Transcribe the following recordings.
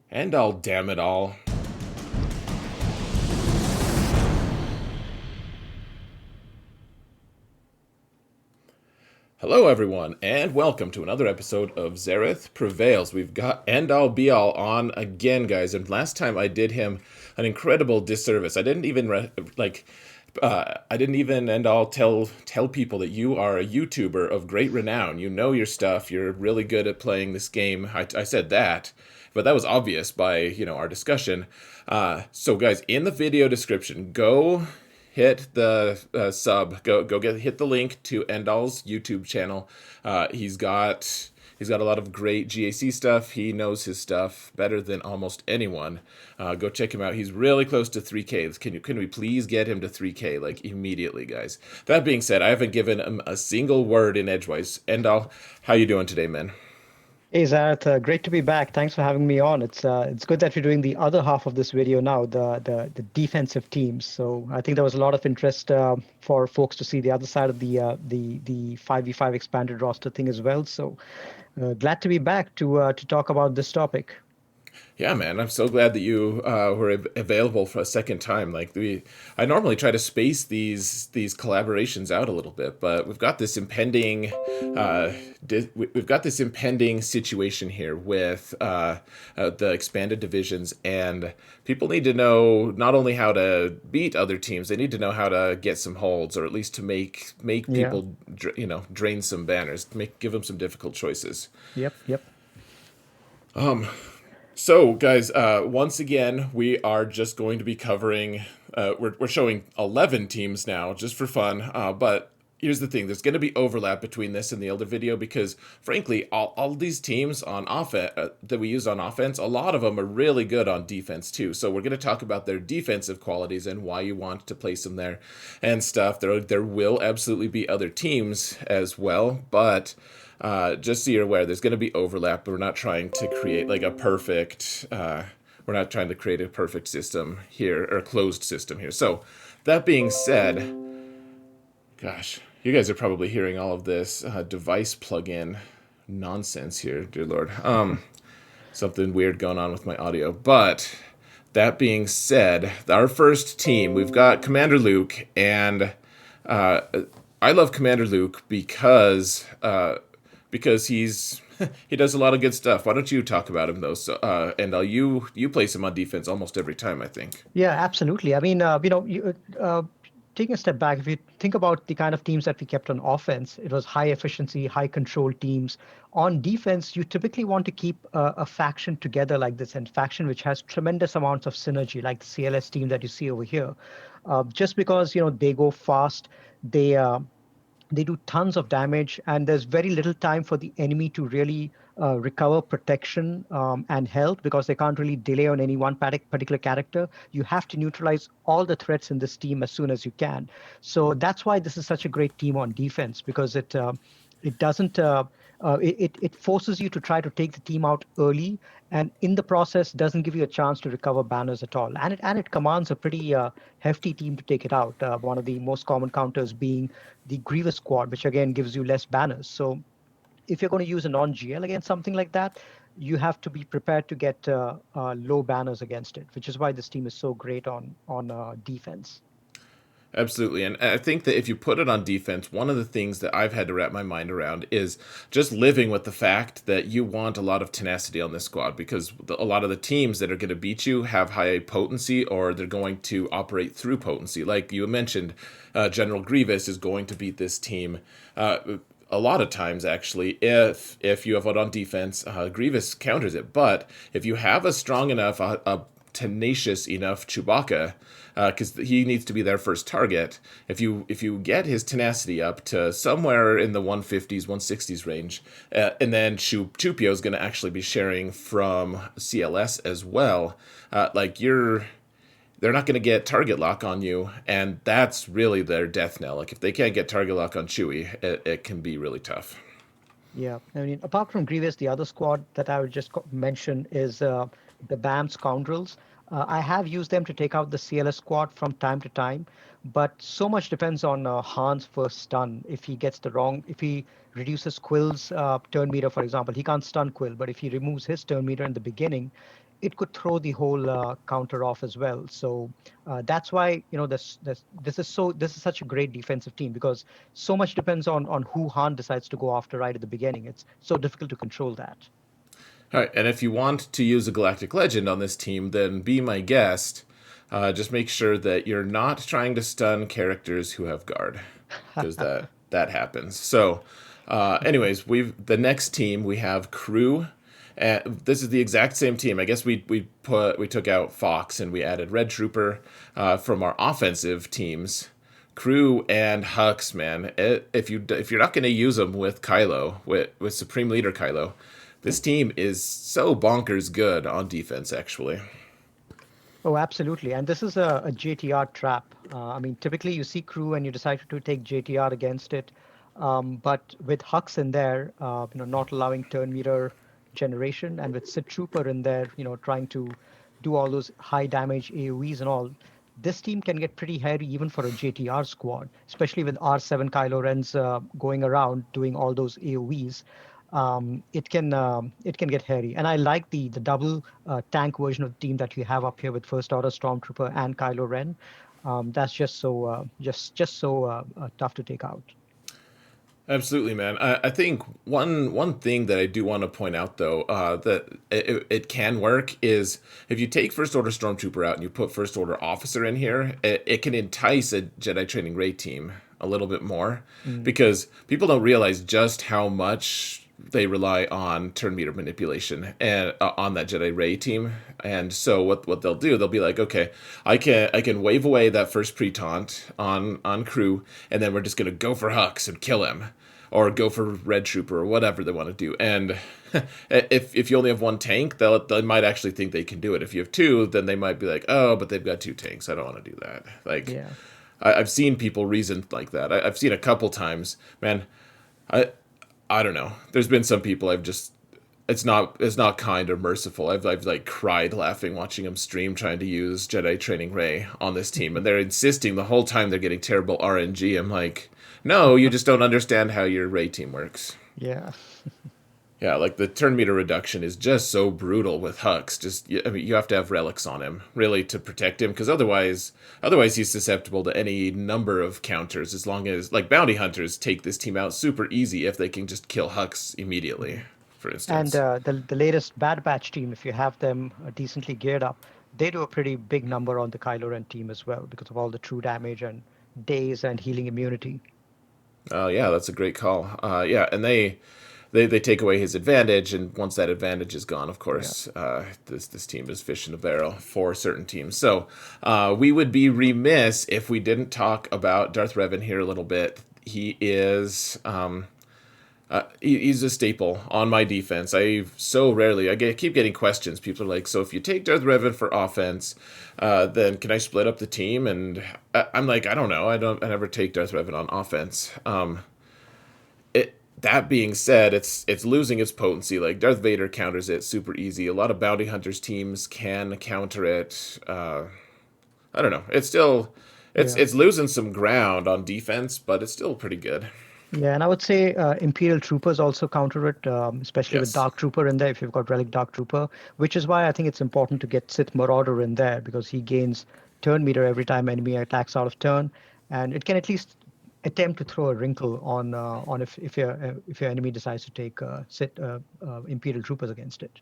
And I'll damn it all. Hello, everyone, and welcome to another episode of Zareth Prevails. We've got Endall Beall on again, guys, and last time I did him an incredible disservice. I didn't even I didn't even end all tell people that you are a YouTuber of great renown. You know your stuff. You're really good at playing this game. I said that, but that was obvious by our discussion. So guys, in the video description, go hit the hit the link to Endall's YouTube channel. He's got a lot of great GAC stuff. He knows his stuff better than almost anyone. Go check him out. He's really close to 3K. Can we please get him to 3K like immediately, guys? That being said, I haven't given him a single word in Edgewise. Endall, how you doing today, man? Hey Zareth, great to be back. Thanks for having me on. It's good that we're doing the other half of this video now, the defensive teams. So I think there was a lot of interest for folks to see the other side of the 5v5 expanded roster thing as well. So glad to be back to talk about this topic. Yeah, man, I'm so glad that you were available for a second time. I normally try to space these collaborations out a little bit, but we've got this impending situation here with the expanded divisions, and people need to know not only how to beat other teams, they need to know how to get some holds, or at least to make Yeah. people drain some banners, give them some difficult choices. Yep. Yep. So, guys, once again, we are just going to be covering. We're showing 11 teams now, just for fun. But here's the thing: there's going to be overlap between this and the other video because, frankly, all these teams on offense that we use on offense, a lot of them are really good on defense too. So we're going to talk about their defensive qualities and why you want to place them there, and stuff. There will absolutely be other teams as well, but just so you're aware, there's going to be overlap, but we're not trying to create like a perfect. We're not trying to create a perfect system here or a closed system here. So, that being said, gosh, you guys are probably hearing all of this device plug-in nonsense here, dear Lord. Something weird going on with my audio, but that being said, our first team, we've got Commander Luke, and uh, I love Commander Luke because he does a lot of good stuff. Why don't you talk about him though? So, and you place him on defense almost every time, I think. Yeah, absolutely. I mean, taking a step back, if you think about the kind of teams that we kept on offense, it was high efficiency, high control teams. On defense, you typically want to keep a faction together like this, and faction which has tremendous amounts of synergy, like the CLS team that you see over here. Just because they go fast, they uh, they do tons of damage, and there's very little time for the enemy to really recover protection and health because they can't really delay on any one particular character. You have to neutralize all the threats in this team as soon as you can. So that's why this is such a great team on defense because it doesn't it forces you to try to take the team out early, and in the process doesn't give you a chance to recover banners at all, and it commands a pretty hefty team to take it out. One of the most common counters being the Grievous squad, which again gives you less banners. So if you're going to use a non-GL against something like that, you have to be prepared to get low banners against it, which is why this team is so great on defense. Absolutely. And I think that if you put it on defense, one of the things that I've had to wrap my mind around is just living with the fact that you want a lot of tenacity on this squad because a lot of the teams that are going to beat you have high potency or they're going to operate through potency. Like you mentioned, General Grievous is going to beat this team. A lot of times, actually, if you have it on defense, Grievous counters it. But if you have a strong enough, a tenacious enough Chewbacca, because he needs to be their first target. If you get his tenacity up to somewhere in the 150s, 160s range, and then Chupio is going to actually be sharing from CLS as well, like they're not going to get target lock on you, and that's really their death knell. Like if they can't get target lock on Chewie, it can be really tough. Yeah, I mean, apart from Grievous, the other squad that I would just mention is the BAM Scoundrels. I have used them to take out the CLS squad from time to time, but so much depends on Han's first stun. If he gets the wrong, if he reduces Quill's turn meter, for example, he can't stun Quill, but if he removes his turn meter in the beginning, it could throw the whole counter off as well. So that's why this is such a great defensive team because so much depends on who Han decides to go after right at the beginning. It's so difficult to control that. All right, and if you want to use a Galactic Legend on this team, then be my guest. Just make sure that you're not trying to stun characters who have guard, because that happens. So, anyways, the next team we have Crew. This is the exact same team. I guess we took out Fox and we added Red Trooper from our offensive teams. Crew and Hux, man. If you're not going to use them with Kylo, with Supreme Leader Kylo, this team is so bonkers good on defense, actually. Oh, absolutely. And this is a JTR trap. I mean, typically you see crew and you decide to take JTR against it. But with Hux in there, not allowing turn meter generation, and with Sid Trooper in there, trying to do all those high damage AoEs and all, this team can get pretty hairy even for a JTR squad, especially with R7 Kylo Ren's going around doing all those AoEs. It can get hairy. And I like the double tank version of the team that you have up here with First Order Stormtrooper and Kylo Ren. That's just so tough to take out. Absolutely, man. I think one thing that I do want to point out, though, that it can work is if you take First Order Stormtrooper out and you put First Order Officer in here, it can entice a Jedi Training Ray team a little bit more Mm. because people don't realize just how much they rely on turn meter manipulation and on that Jedi Ray team. And so what they'll do, they'll be like, okay, I can wave away that first pre-taunt on Crew, and then we're just gonna go for Hux and kill him, or go for Red Trooper or whatever they want to do. And if you only have one tank, they might actually think they can do it. If you have two, then they might be like, oh, but they've got two tanks. I don't want to do that. Like, Yeah. I've seen people reason like that. I've seen a couple times, man. I I don't know. There's been some people I've just it's not kind or merciful. I've like cried laughing watching them stream trying to use Jedi Training Ray on this team, and they're insisting the whole time they're getting terrible RNG. I'm like, no, you just don't understand how your Ray team works. Yeah. Yeah, like the turn meter reduction is just so brutal with Hux. I mean, you have to have relics on him really to protect him, because otherwise he's susceptible to any number of counters. As long as like bounty hunters take this team out super easy if they can just kill Hux immediately, for And instance. the latest Bad Batch team, if you have them decently geared up, they do a pretty big number on the Kylo Ren team as well because of all the true damage and days and healing immunity. Oh yeah, that's a great call. Yeah, and they take away his advantage, and once that advantage is gone, of Yeah. course, this team is fish in a barrel for certain teams. So we would be remiss if we didn't talk about Darth Revan here a little bit. He's a staple on my defense. Keep getting questions. People are like, so if you take Darth Revan for offense, then can I split up the team? And I'm like, I don't know. I never take Darth Revan on offense. That being said, it's losing its potency. Like Darth Vader counters it super easy. A lot of bounty hunters teams can counter it. I don't know. Yeah. It's losing some ground on defense, but it's still pretty good. Yeah, and I would say Imperial Troopers also counter it, especially with Yes. Dark Trooper in there, if you've got Relic Dark Trooper, which is why I think it's important to get Sith Marauder in there because he gains turn meter every time enemy attacks out of turn, and it can at least attempt to throw a wrinkle on if your enemy decides to take Imperial Troopers against it.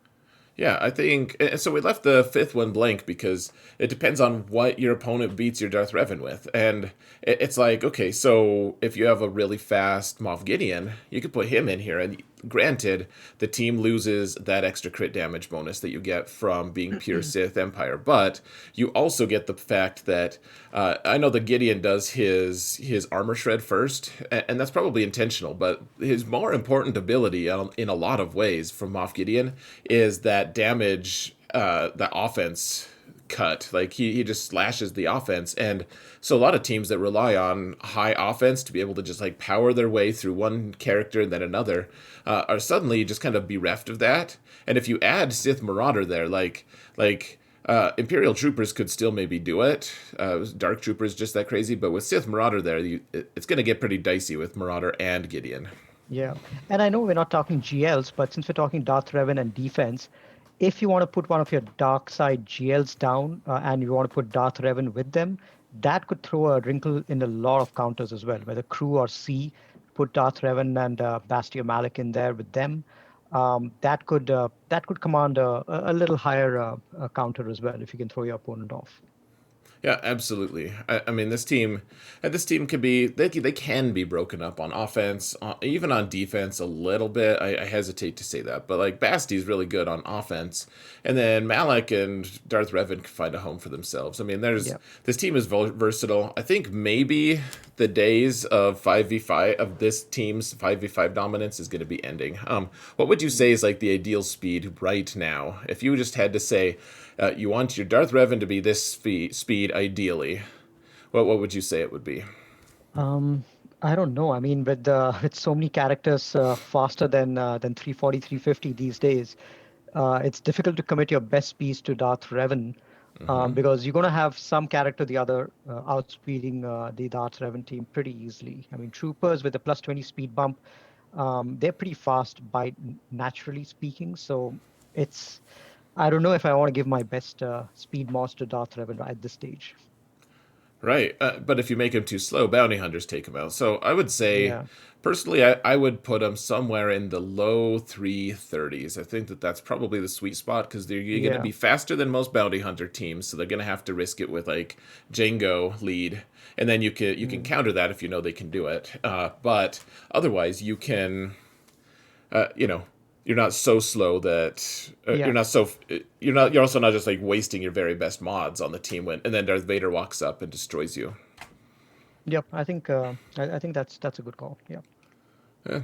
Yeah, I think so. We left the fifth one blank because it depends on what your opponent beats your Darth Revan with, and it's like, okay, so if you have a really fast Moff Gideon, you could put him in here, and granted, the team loses that extra crit damage bonus that you get from being pure Sith Empire, but you also get the fact that I know that Gideon does his armor shred first, and that's probably intentional, but his more important ability in a lot of ways from Moff Gideon is that damage, the offense cut. Like he just slashes the offense, and so a lot of teams that rely on high offense to be able to just like power their way through one character and then another are suddenly just kind of bereft of that. And if you add Sith Marauder there, like Imperial troopers could still maybe do it. Dark troopers just that crazy, but with Sith Marauder there, it's going to get pretty dicey with Marauder and Gideon. Yeah. And I know we're not talking GLs, but since we're talking Darth Revan and defense, if you want to put one of your dark side GLs down and you want to put Darth Revan with them, that could throw a wrinkle in a lot of counters as well, whether crew or C, put Darth Revan and Bastio Malik in there with them. That could command a little higher counter as well if you can throw your opponent off. Yeah, absolutely. I mean, this team can be they can be broken up on offense, even on defense a little bit. I hesitate to say that, but like Basti's really good on offense, and then Malik and Darth Revan can find a home for themselves. I mean, there's Yeah. this team is versatile. I think maybe the days of 5v5 of this team's 5v5 dominance is going to be ending. What would you say is like the ideal speed right now? If you just had to say you want your Darth Revan to be this speed ideally, what would you say it would be? Um, I don't know. I mean, with so many characters faster than 340, 350 these days, it's difficult to commit your best piece to Darth Revan because you're going to have some character the other outspeeding the Darth Revan team pretty easily. I mean, troopers with a plus 20 speed bump, they're pretty fast by naturally speaking. So it's I don't know if I want to give my best speed mods to Darth Revan at this stage. Right, but if you make him too slow, bounty hunters take him out. So I would say, Yeah, personally, I would put him somewhere in the low 330s. I think that that's probably the sweet spot because you're going to yeah, be faster than most bounty hunter teams, so they're going to have to risk it with like Django lead, and then you can mm, counter that if you know they can do it. But otherwise, you can you know, you're not so slow that yeah. you're also not just like wasting your very best mods on the team when and then Darth Vader walks up and destroys you. Yep, I think that's a good call. Yeah,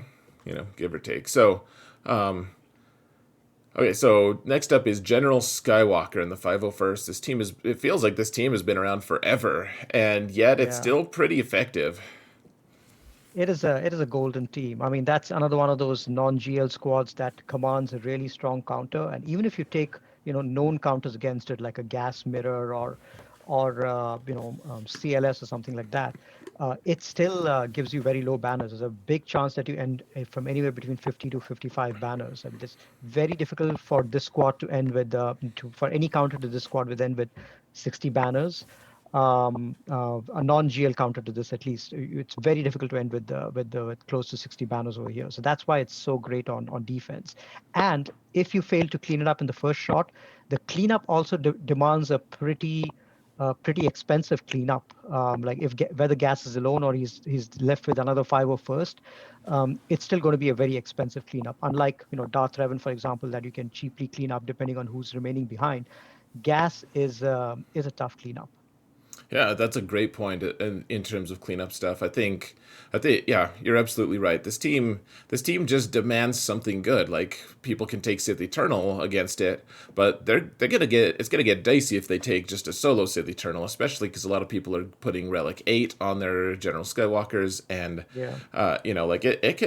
Give or take. So, okay, so next up is General Skywalker in the 501st. It feels like this team has been around forever, and yet it's yeah. still pretty effective. It is a golden team. I mean, that's another one of those non-GL squads that commands a really strong counter. And even if you take, known counters against it, like a gas mirror or CLS or something like that, it still gives you very low banners. There's a big chance that you end from anywhere between 50 to 55 banners. I mean, it's very difficult for this squad to end with for any counter to this squad would end with 60 banners. A non-GL counter to this at least. It's very difficult to end with close to 60 banners over here. So that's why it's so great on defense. And if you fail to clean it up in the first shot, the cleanup also demands a pretty expensive cleanup. Like if whether gas is alone or he's left with another five or first, it's still going to be a very expensive cleanup. Unlike Darth Revan, for example, that you can cheaply clean up depending on who's remaining behind. Gas is a tough cleanup. Yeah, that's a great point in terms of cleanup stuff. I think, yeah, you're absolutely right. This team just demands something good. Like people can take Sith Eternal against it, but it's gonna get dicey if they take just a solo Sith Eternal, especially because a lot of people are putting Relic 8 on their General Skywalkers, and Yeah. like it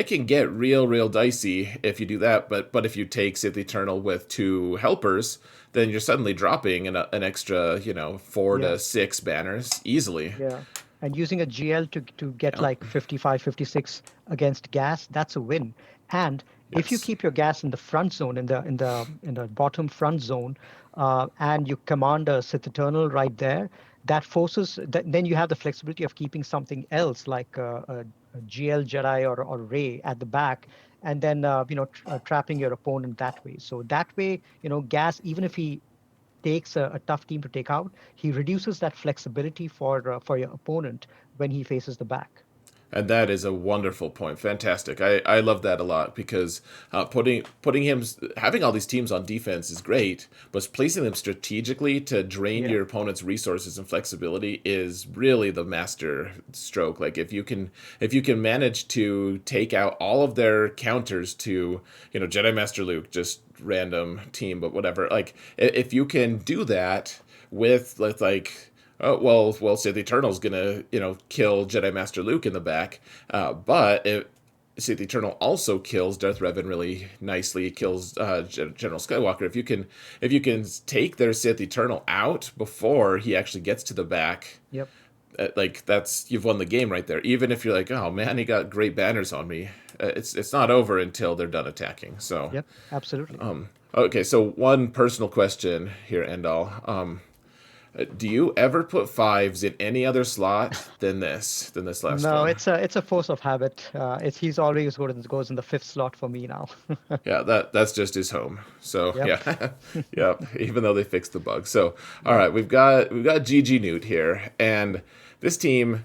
can get real dicey if you do that. But if you take Sith Eternal with two helpers, then you're suddenly dropping an extra 4 to Yeah. 6 banners easily. Yeah. And using a GL to get Yeah. like 55, 56 against gas, that's a win. And if you Yes. keep your gas in the front zone, in the bottom front zone, and you command a Sith Eternal right there, then you have the flexibility of keeping something else like a GL Jedi or Ray at the back, and then trapping your opponent that way. So that way, gas, even if he takes a tough team to take out, he reduces that flexibility for your opponent when he faces the back. And that is a wonderful point. Fantastic. I love that a lot because putting him having all these teams on defense is great, but placing them strategically to drain Yeah, your opponent's resources and flexibility is really the master stroke. Like if you can manage to take out all of their counters to Jedi Master Luke, just random team, but whatever. Like if you can do that with like oh well, Sith Eternal's gonna kill Jedi Master Luke in the back, but Sith Eternal also kills Darth Revan really nicely. It kills General Skywalker. If you can take their Sith Eternal out before he actually gets to the back, Yep. like that's you've won the game right there. Even if you're like, oh man, he got great banners on me, it's not over until they're done attacking. So, Yep. Absolutely. okay, so one personal question here, Endall. Do you ever put fives in any other slot than this last No, one? it's a force of habit. It's he's always goes in the fifth slot for me now. Yeah, that's just his home. So Yep. yeah, yep. Even though they fixed the bug. So all Yep. right, we've got GG Newt here, and this team,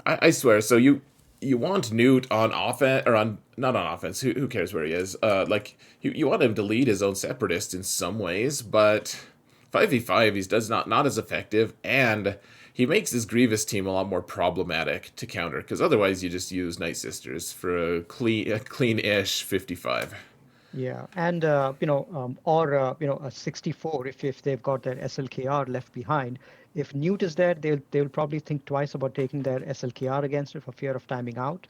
I swear. So you want Newt on offense or on not on offense? Who cares where he is? Like you want him to lead his own separatist in some ways, but 5v5 he's does not as effective, and he makes his Grievous team a lot more problematic to counter because otherwise you just use Night Sisters for a clean-ish 55. Yeah, and or a 64 if they've got their SLKR left behind. If Newt is there, they'll probably think twice about taking their SLKR against it for fear of timing out.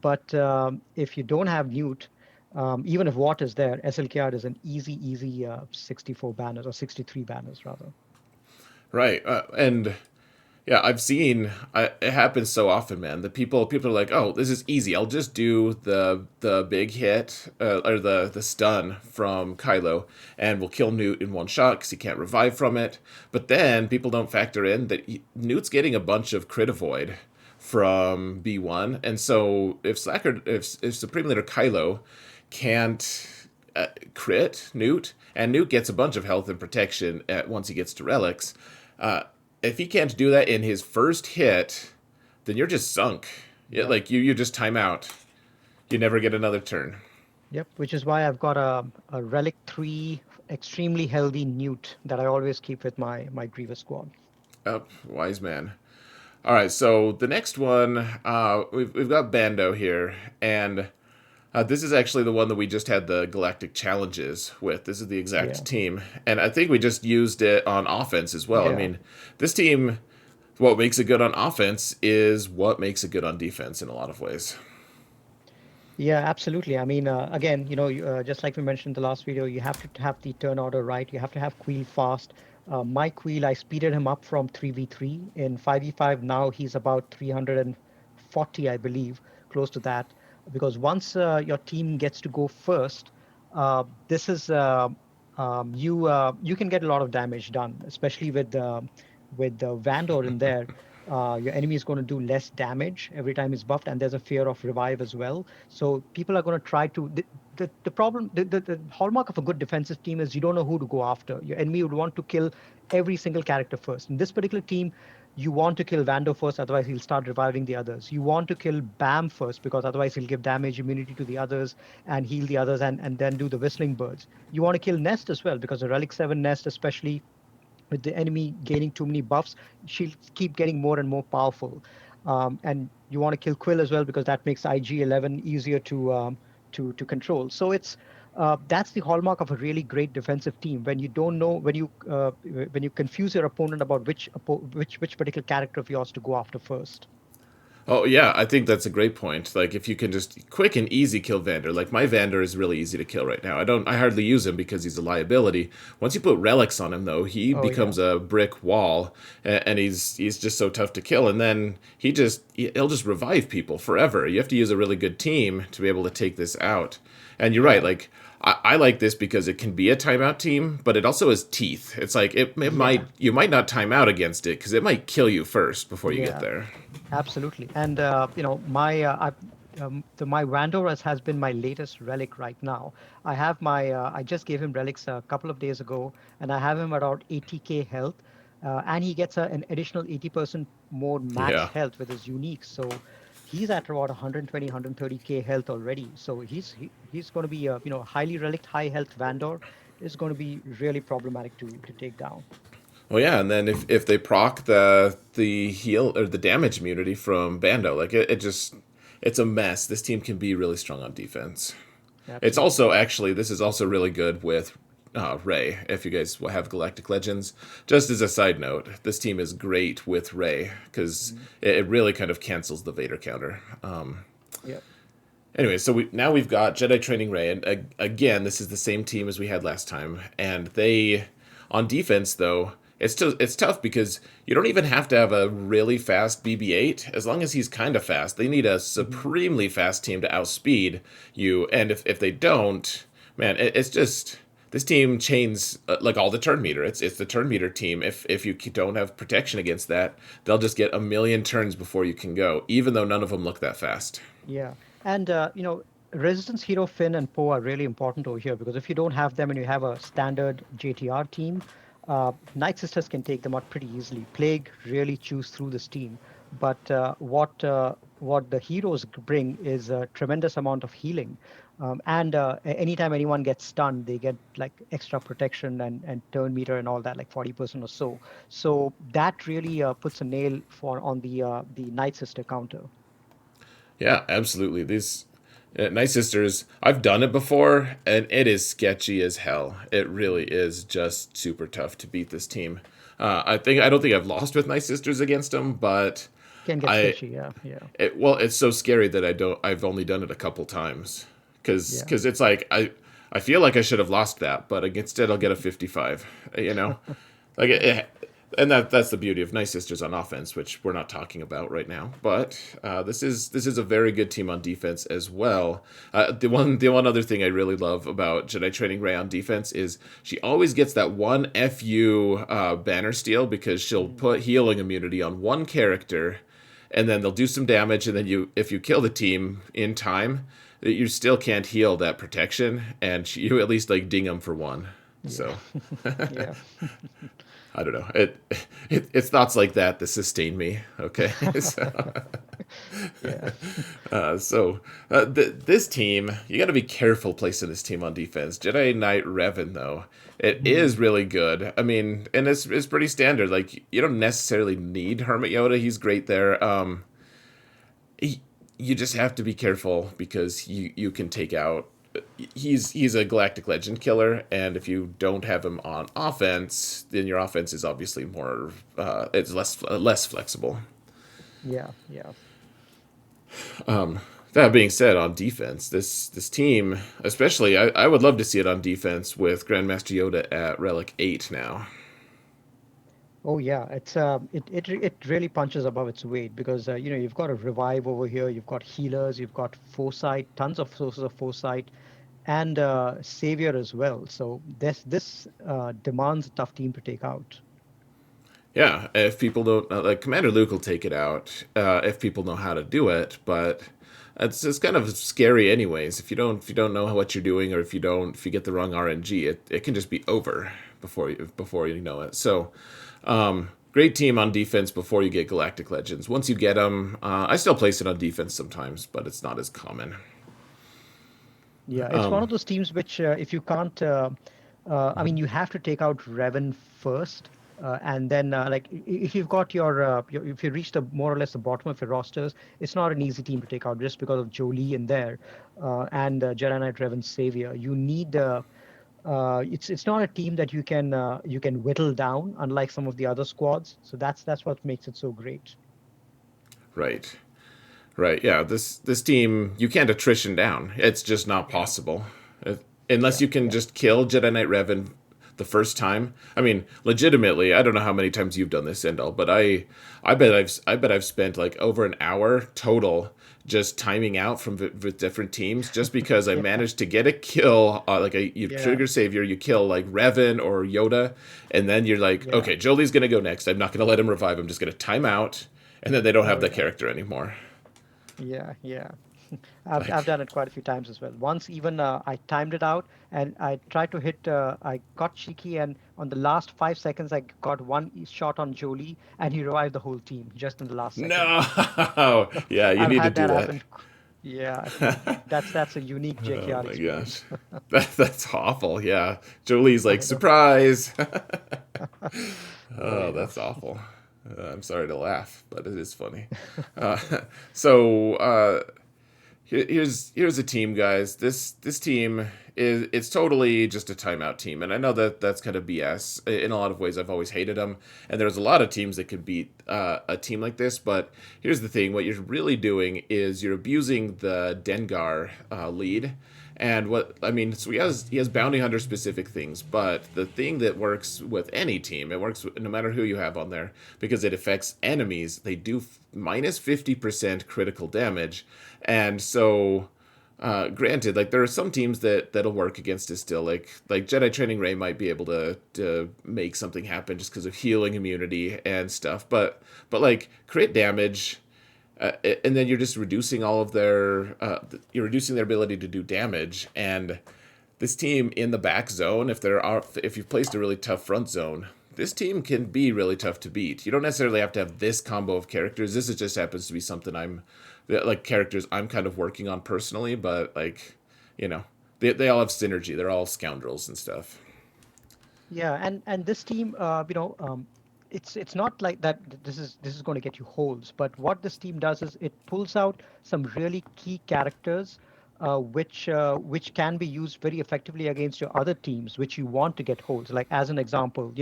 But if you don't have Newt, even if Watt is there, SLKR is an easy 64 banners or 63 banners rather. Right, and yeah, I've seen it happens so often, man. That people are like, "Oh, this is easy. I'll just do the big hit or the stun from Kylo, and we'll kill Newt in one shot because he can't revive from it." But then people don't factor in that Newt's getting a bunch of crit avoid from B1, and so if Supreme Leader Kylo can't crit Newt, and Newt gets a bunch of health and protection once he gets to relics. Uh, if he can't do that in his first hit, then you're just sunk. Yeah, Yep. like you just time out. You never get another turn. Yep, which is why I've got a Relic 3 extremely healthy Newt that I always keep with my Grievous squad. Oh, wise man. All right, so the next one, we've got Bando here, and this is actually the one that we just had the Galactic Challenges with. This is the Yeah. exact team, and I think we just used it on offense as well. I Yeah. mean, this team, what makes it good on offense is what makes it good on defense in a lot of ways. Yeah, absolutely. I mean, again, just like we mentioned in the last video, you have to have the turn order right. You have to have Queel fast. My Queel, I speeded him up from 3v3 in 5v5. Now he's about 340, I believe, close to that. Because once your team gets to go first, this is you can get a lot of damage done, especially with the Vandor in there. Your enemy is going to do less damage every time he's buffed, and there's a fear of revive as well. So people are going to try to. The problem, the hallmark of a good defensive team is you don't know who to go after. Your enemy would want to kill every single character first. In this particular team, you want to kill Vando first, otherwise he'll start reviving the others. You want to kill Bam first, because otherwise he'll give damage immunity to the others and heal the others, and then do the Whistling Birds. You want to kill Nest as well, because the Relic 7 Nest, especially with the enemy gaining too many buffs, she'll keep getting more and more powerful. And you want to kill Quill as well, because that makes IG-11 easier to control. So that's the hallmark of a really great defensive team. When you don't know, when you confuse your opponent about which particular character of yours to go after first. Oh yeah, I think that's a great point. Like if you can just quick and easy kill Vander. Like my Vander is really easy to kill right now. I hardly use him because he's a liability. Once you put relics on him though, he Oh yeah. becomes a brick wall, and he's just so tough to kill. And then he'll just revive people forever. You have to use a really good team to be able to take this out. And you're right, Yeah. like I like this because it can be a timeout team, but it also has teeth. It's like it Yeah. might you might not time out against it because it might kill you first before you get Yeah. there. Absolutely. And my Randoras has been my latest relic right now. I just gave him relics a couple of days ago, and I have him around 80k health, and he gets an additional 80% more max Yeah. health with his unique. So he's at about 120, 130k health already. So he's going to be a highly relic, high health Vandor is going to be really problematic to take down. Well, yeah, and then if they proc the heal or the damage immunity from Bando, like it just it's a mess. This team can be really strong on defense. It's Absolutely. also actually this is also really good with Ray. If you guys have Galactic Legends, just as a side note, this team is great with Ray because Mhm. it really kind of cancels the Vader counter. Yeah. Anyway, so now we've got Jedi Training Ray, and again, this is the same team as we had last time, and they, on defense though, it's tough because you don't even have to have a really fast BB-8 as long as he's kind of fast. They need a Mhm. supremely fast team to outspeed you, and if they don't, man, it's just this team chains like all the turn meter. It's the turn meter team. If you don't have protection against that, they'll just get a million turns before you can go, even though none of them look that fast. Yeah. And Resistance Hero Finn and Poe are really important over here because if you don't have them and you have a standard JTR team, Night Sisters can take them out pretty easily. Plague really chews through this team, but what the heroes bring is a tremendous amount of healing. And anytime anyone gets stunned, they get like extra protection and turn meter and all that, like 40% or so. So that really puts a nail for on the Night Sister counter. Yeah, absolutely. These Night Sisters, I've done it before, and it is sketchy as hell. It really is just super tough to beat this team. I don't think I've lost with Night Sisters against them, but Can get I sketchy. Yeah, yeah, well, it's so scary that I don't. I've only done it a couple times yeah, because it's like I feel like I should have lost that, but instead I'll get a 55. You know, like and that's the beauty of Night Sisters on offense, which we're not talking about right now. But this is a very good team on defense as well. The one other thing I really love about Jedi Training Ray on defense is she always gets that one FU banner steal because she'll Mhm. put healing immunity on one character, and then they'll do some damage, and then if you kill the team in time, you still can't heal that protection, and you at least like ding them for one. Yeah, So yeah, I don't know. It's thoughts like that that sustain me. Okay, yeah. this team, you got to be careful placing this team on defense. Jedi Knight Revan though, it is Mhm. really good. I mean, and it's pretty standard. Like you don't necessarily need Hermit Yoda. He's great there. He, you just have to be careful because you can take out. He's a galactic legend killer, and if you don't have him on offense, then your offense is obviously more it's less flexible. Yeah, yeah. That being said, on defense, this team, especially, I would love to see it on defense with Grandmaster Yoda at Relic 8 now. Oh yeah, it really punches above its weight because you've got a revive over here, you've got healers, you've got foresight, tons of sources of foresight, and savior as well. So this demands a tough team to take out. Yeah, if people don't like Commander Luke will take it out if people know how to do it, but it's kind of scary anyways. If you don't know what you're doing, or if you get the wrong RNG, it can just be over before you know it. So, great team on defense before you get Galactic Legends. Once you get them, I still place it on defense sometimes, but it's not as common. Yeah, it's one of those teams which, if you can't, I mean, you have to take out Revan first, and then if you've got if you reach the more or less the bottom of your rosters, it's not an easy team to take out just because of Jolie in there, and Jedi Knight Revan's savior. You need it's not a team that you can whittle down, unlike some of the other squads. So that's what makes it so great. Right. Right. Yeah. This team, you can't attrition down. It's just not Yeah, possible. Unless yeah, you can yeah. just kill Jedi Knight Revan the first time. I mean, legitimately, I don't know how many times you've done this, Endall, but I bet I've spent like over an hour total just timing out from with different teams just because I Yeah, managed to get a kill. You yeah, trigger savior, you kill like Revan or Yoda, and then you're like, yeah. okay, Jolie's gonna go next. I'm not gonna let him revive. I'm just gonna time out, and then they don't have Oh that yeah. character anymore. Yeah, yeah. I've Like, done it quite a few times as well. Once even I timed it out and I tried to hit. I got cheeky and on the last 5 seconds I got one shot on Jolie and he revived the whole team just in the last second. no, yeah, you I've need to had do that that. happen. Yeah, that's a unique Oh JKR my gosh, experience. that's awful. Yeah, Jolie's like I know. surprise. Oh Oh, yeah. that's awful. I'm sorry to laugh, but it is funny. Uh, so Here's a team, guys. This team is it's totally just a timeout team, and I know that that's kind of BS. In a lot of ways, I've always hated them, and there's a lot of teams that could beat a team like this. But here's the thing: what you're really doing is you're abusing the Dengar lead. And what I mean, so he has bounty hunter specific things, but the thing that works with any team, it works no matter who you have on there, because it affects enemies. They do minus 50% critical damage, and so granted, like there are some teams that'll work against it still. Like Jedi Training Ray might be able to make something happen just because of healing immunity and stuff. But like crit damage, and then you're just reducing all of their you're reducing their ability to do damage. And this team in the back zone, if you've placed a really tough front zone, this team can be really tough to beat. You don't necessarily have to have this combo of characters. This is just happens to be something like characters I'm kind of working on personally, but like, you know, they all have synergy. They're all scoundrels and stuff. Yeah, and this team, it's not like that. This is going to get you holes. But what this team does is it pulls out some really key characters, which can be used very effectively against your other teams, which you want to get holes. Like as an example,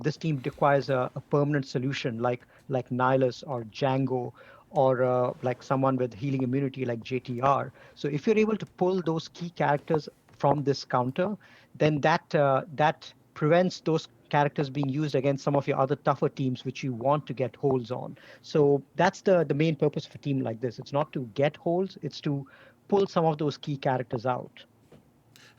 this team requires a permanent solution, like Nihilus or Django. Or like someone with healing immunity like JTR. So if you're able to pull those key characters from this counter, then that prevents those characters being used against some of your other tougher teams which you want to get holes on. So that's the main purpose of a team like this. It's not to get holes, it's to pull some of those key characters out.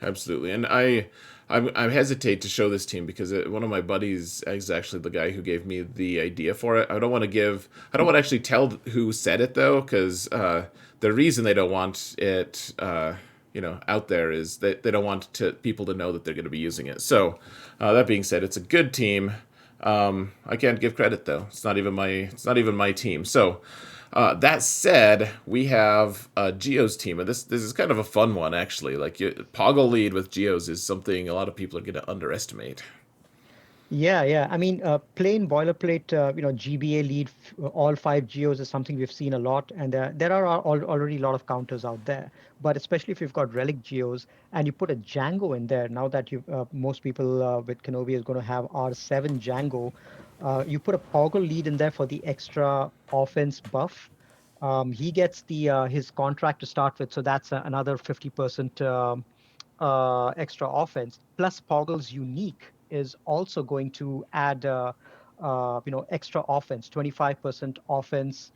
Absolutely, and I hesitate to show this team because one of my buddies is actually the guy who gave me the idea for it. I don't want to actually tell who said it though, because the reason they don't want it, out there is that they don't want people to know that they're going to be using it. So that being said, it's a good team. I can't give credit though. It's not even my team. So that said, we have Geo's team, and this is kind of a fun one actually. Like Poggle lead with Geo's is something a lot of people are going to underestimate. Yeah, yeah. I mean, plain boilerplate, GBA lead all five geos is something we've seen a lot, and there are already a lot of counters out there. But especially if you've got relic geos and you put a Django in there, now that you most people with Kenobi is going to have R7 Django, you put a Poggle lead in there for the extra offense buff. He gets the his contract to start with, so that's another 50% extra offense. Plus, Poggle's unique is also going to add, extra offense, 25% offense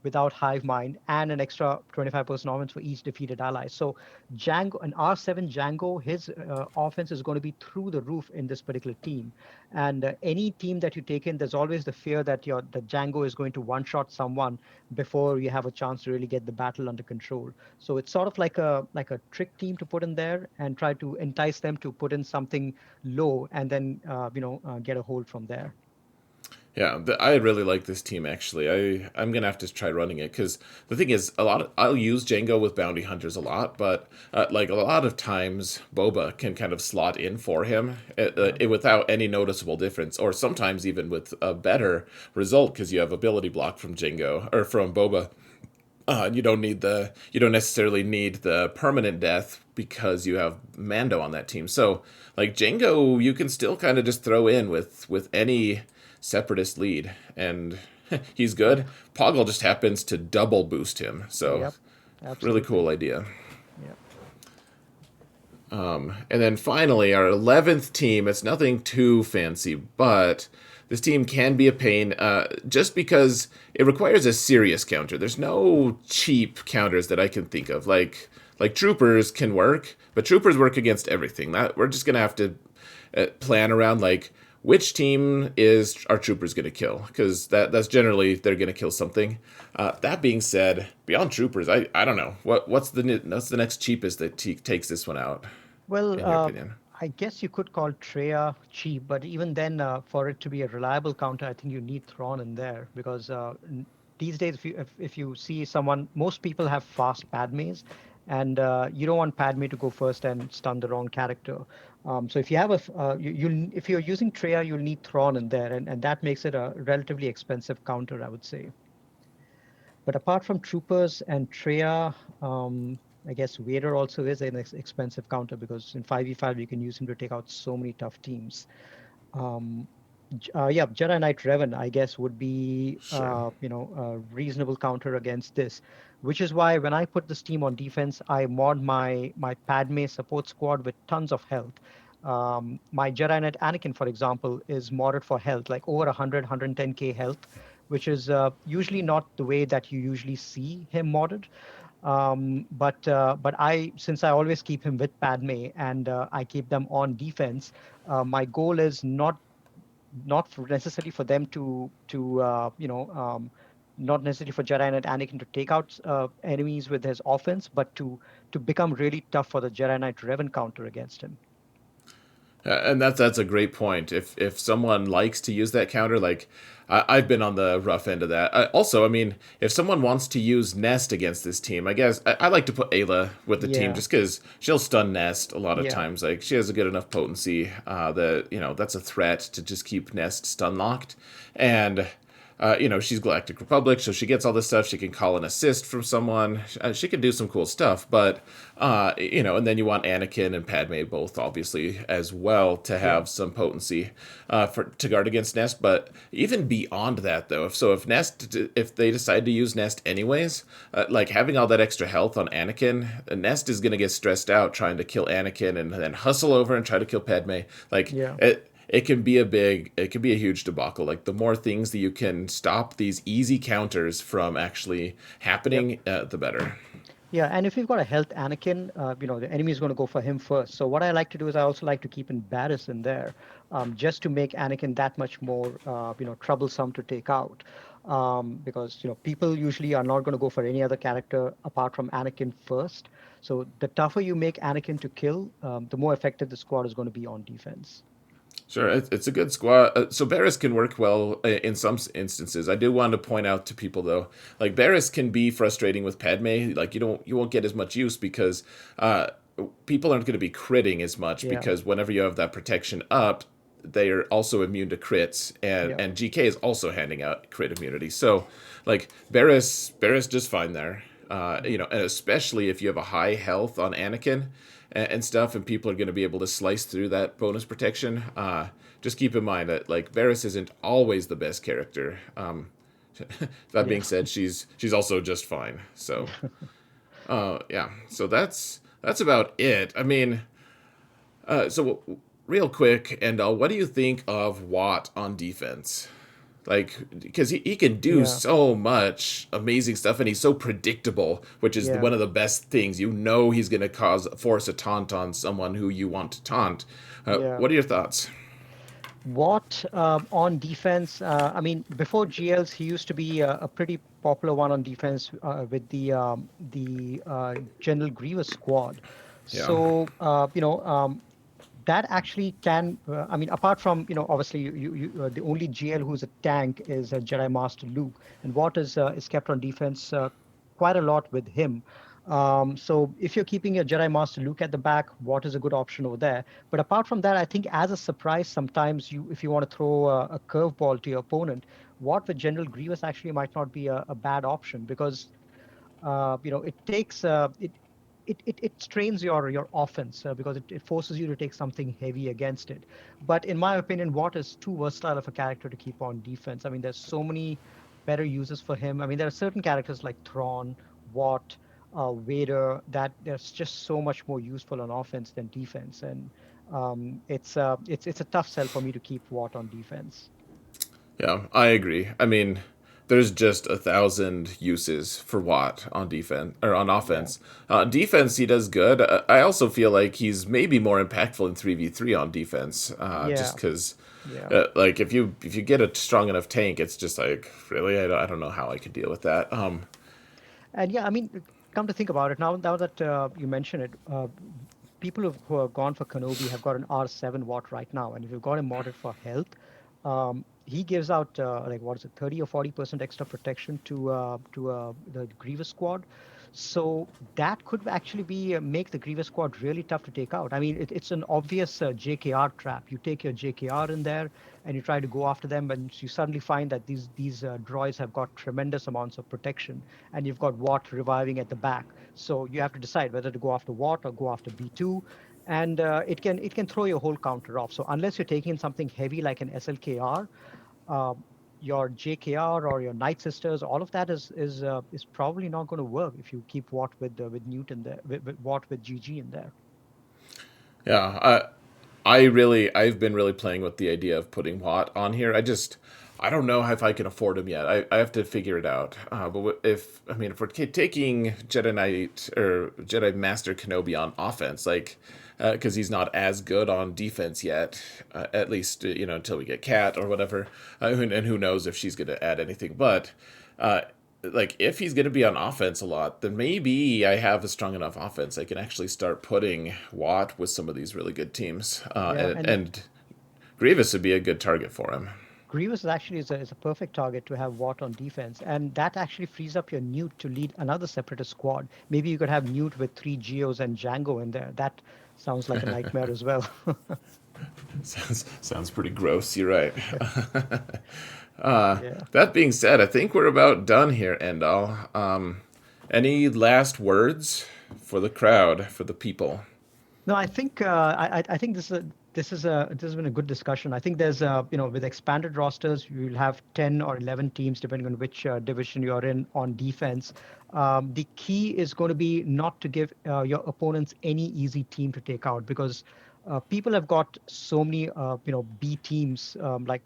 without hive mind, and an extra 25% offense for each defeated ally. So Django, an R7 Django, his offense is going to be through the roof in this particular team. And any team that you take in, there's always the fear that the Django is going to one-shot someone before you have a chance to really get the battle under control. So it's sort of like a trick team to put in there and try to entice them to put in something low and then get a hold from there. Yeah, I really like this team actually. I'm gonna have to try running it because the thing is, I'll use Django with bounty hunters a lot, but like a lot of times, Boba can kind of slot in for him Yeah. without any noticeable difference, or sometimes even with a better result because you have ability block from Django or from Boba. You don't necessarily need the permanent death because you have Mando on that team. So like Django, you can still kind of just throw in with any separatist lead, and he's good. Poggle just happens to double boost him. So Yep. really Absolutely. cool idea. Yep. And then finally, our 11th team. It's nothing too fancy, but this team can be a pain just because it requires a serious counter. There's no cheap counters that I can think of. Like troopers can work, but troopers work against everything. That we're just gonna have to plan around like which team is our troopers going to kill because that's generally they're going to kill something. That being said, beyond troopers, I don't know what's the next cheapest that takes this one out, Well, in your opinion. I guess you could call Treya cheap, but even then, for it to be a reliable counter, I think you need Thrawn in there because these days, if you see someone, most people have fast Padmes, and you don't want Padme to go first and stun the wrong character. So if you have if you're using Treya, you'll need Thrawn in there, and that makes it a relatively expensive counter, I would say. But apart from troopers and Treya, I guess Vader also is an expensive counter because in 5v5 you can use him to take out so many tough teams. Um, yeah, Jedi Knight Revan, I guess, would be Sure. a reasonable counter against this, which is why when I put this team on defense, I mod my Padme support squad with tons of health. My Jedi Knight Anakin, for example, is modded for health, like over 100, 110k health, which is usually not the way that you usually see him modded. But since I always keep him with Padme and I keep them on defense, my goal is not necessarily for them not necessarily for Jedi Knight Anakin to take out enemies with his offense, but to become really tough for the Jedi Knight Revan counter against him. And that's a great point. If someone likes to use that counter, like I've been on the rough end of that. Also, I mean, if someone wants to use Nest against this team, I guess I like to put Ayla with the team Yeah, just because she'll stun Nest a lot of yeah, times. Like she has a good enough potency that that's a threat to just keep Nest stun locked, and she's Galactic Republic, so she gets all this stuff. She can call an assist from someone. She can do some cool stuff, but and then you want Anakin and Padme both, obviously, as well, to yeah, have some potency for to guard against Nest. But even beyond that, though, if they decide to use Nest anyways, like having all that extra health on Anakin, Nest is gonna get stressed out trying to kill Anakin and then hustle over and try to kill Padme. Like yeah. it can be a huge debacle. Like the more things that you can stop these easy counters from actually Yep. happening, the better. Yeah, and if you've got a health Anakin, the enemy is going to go for him first. So what I like to do is I also like to keep in Barris in there, just to make Anakin that much more, troublesome to take out. Because people usually are not going to go for any other character apart from Anakin first. So the tougher you make Anakin to kill, the more effective the squad is going to be on defense. Sure, it's a good squad. So Barris can work well in some instances. I do want to point out to people though, like Barris can be frustrating with Padme. Like you won't get as much use because people aren't going to be critting as much Yeah, because whenever you have that protection up, they are also immune to crits, and yeah, and GK is also handing out crit immunity. So like Barris just fine there. And especially if you have a high health on Anakin and stuff, and people are going to be able to slice through that bonus protection. Just keep in mind that like Varys isn't always the best character. That yeah, being said, she's also just fine. So yeah. yeah, so that's about it. I mean, so real quick, and what do you think of Watt on defense? Like, because he can do Yeah. so much amazing stuff, and he's so predictable, which is Yeah. one of the best things. You know he's going to force a taunt on someone who you want to taunt. Yeah. What are your thoughts? What on defense? I mean, before GLs, he used to be a pretty popular one on defense with the General Grievous squad. Yeah. So that actually can. I mean, apart from obviously the only GL who's a tank is Jedi Master Luke, and Watt is kept on defense quite a lot with him. So if you're keeping your Jedi Master Luke at the back, Watt is a good option over there. But apart from that, I think as a surprise, sometimes if you want to throw a curveball to your opponent, Watt with General Grievous actually might not be a bad option because it takes it strains your offense because it forces you to take something heavy against it. But in my opinion, Watt is too versatile of a character to keep on defense. I mean, there's so many better uses for him. I mean, there are certain characters like Thrawn, Watt, Vader that there's just so much more useful on offense than defense, and it's a tough sell for me to keep Watt on defense. Yeah, I agree. I mean, there's just 1,000 uses for Watt on defense or on Yeah, offense. Defense, he does good. I also feel like he's maybe more impactful in 3v3 on defense, just yeah, because. yeah. Like if you get a strong enough tank, it's just like really I don't know how I could deal with that. And yeah, I mean, come to think about it, now that you mention it, people who have gone for Kenobi have got an R7 Watt right now, and if you've got him modded for health, he gives out like what is it, 30 or 40% extra protection to the Grievous squad. So that could actually be make the Grievous squad really tough to take out. I mean, it's an obvious JKR trap. You take your JKR in there and you try to go after them, and you suddenly find that these droids have got tremendous amounts of protection, and you've got Watt reviving at the back. So you have to decide whether to go after Watt or go after B2, and it can throw your whole counter off. So unless you're taking something heavy like an SLKR, uh, your JKR or your Night Sisters, all of that is probably not going to work if you keep Watt with Newt in there, with Watt with GG in there. Yeah, I've been really playing with the idea of putting Watt on here. I don't know if I can afford him yet. I have to figure it out. But if we're taking Jedi Knight or Jedi Master Kenobi on offense, like, because he's not as good on defense yet, at least, until we get Cat or whatever, and who knows if she's going to add anything. But uh, like, if he's going to be on offense a lot, then maybe I have a strong enough offense I can actually start putting Watt with some of these really good teams, Yeah, and and Grievous would be a good target for him. Grievous actually is a perfect target to have Watt on defense, and that actually frees up your Newt to lead another Separatist squad. Maybe you could have Newt with three Geos and Django in there. That sounds like a nightmare as well. Sounds pretty gross. You're right. Yeah. That being said, I think we're about done here, Endall. Any last words for the crowd, for the people? No, I think I think this has been a good discussion. I think there's with expanded rosters, you'll have 10 or 11 teams depending on which division you're in on defense. The key is going to be not to give your opponents any easy team to take out, because people have got so many B teams, like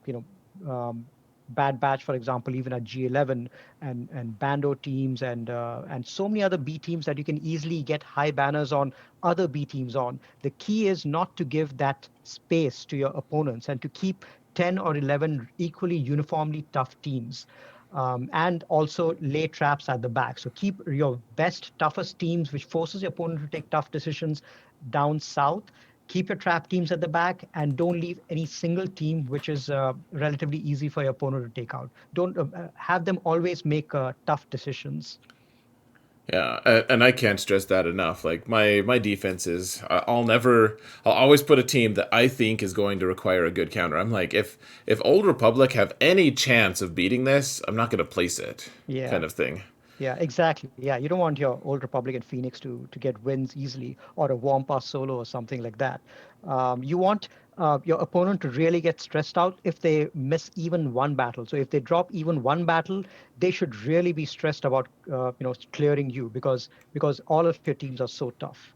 Bad Batch, for example, even at G11, and Bando teams, and so many other B teams that you can easily get high banners on other B teams on. The key is not to give that space to your opponents and to keep 10 or 11 equally uniformly tough teams. And also lay traps at the back. So keep your best, toughest teams, which forces your opponent to take tough decisions, down south. Keep your trap teams at the back, and don't leave any single team which is relatively easy for your opponent to take out. Don't have them always make tough decisions. Yeah, and I can't stress that enough. Like, my defense is, I'll always put a team that I think is going to require a good counter. I'm like, if Old Republic have any chance of beating this, I'm not going to place it, kind Yeah. of thing. Yeah, exactly. Yeah, you don't want your Old Republic and Phoenix to get wins easily, or a Wampa solo or something like that. You want your opponent to really get stressed out if they miss even one battle. So if they drop even one battle, they should really be stressed about clearing you, because all of your teams are so tough.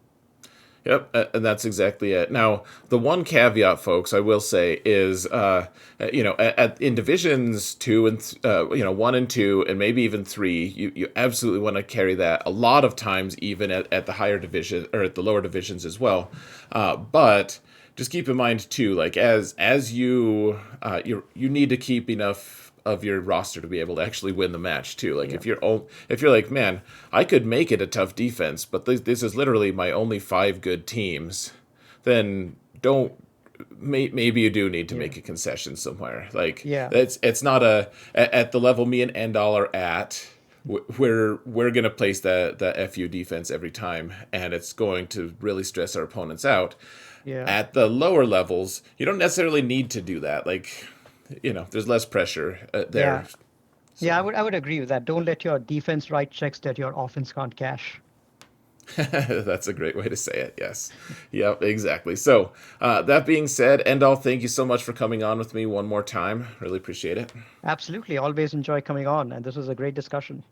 Yep, and that's exactly it. Now, the one caveat, folks, I will say is, in divisions two and 1 and 2, and maybe even 3, you absolutely want to carry that a lot of times, even at the higher division or at the lower divisions as well. But just keep in mind too, like, as you need to keep enough of your roster to be able to actually win the match too. Like, Yeah. if you're like, man, I could make it a tough defense, but this is literally my only 5 good teams, then don't. Maybe you do need to Yeah. make a concession somewhere. Like, Yeah. it's not at the level me and Endall are at. We're gonna place the FU defense every time, and it's going to really stress our opponents out. Yeah. At the lower levels, you don't necessarily need to do that. Like, there's less pressure Yeah. there. Yeah, So I would agree with that. Don't let your defense write checks that your offense can't cash. that's a great way to say it. Yes. Yep, exactly. So, that being said, Endall, thank you so much for coming on with me one more time. Really appreciate it. Absolutely. Always enjoy coming on, and this was a great discussion.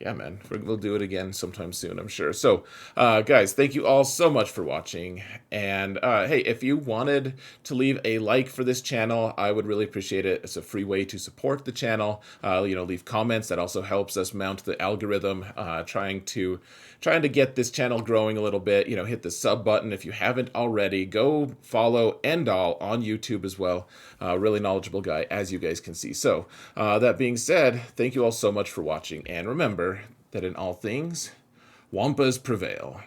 Yeah, man. We'll do it again sometime soon, I'm sure. So, guys, thank you all so much for watching. And hey, if you wanted to leave a like for this channel, I would really appreciate it. It's a free way to support the channel. Leave comments. That also helps us mount the algorithm. Trying to get this channel growing a little bit. Hit the sub button if you haven't already. Go follow Endall on YouTube as well. Really knowledgeable guy, as you guys can see. So, that being said, thank you all so much for watching. And remember that in all things, Wampas prevail.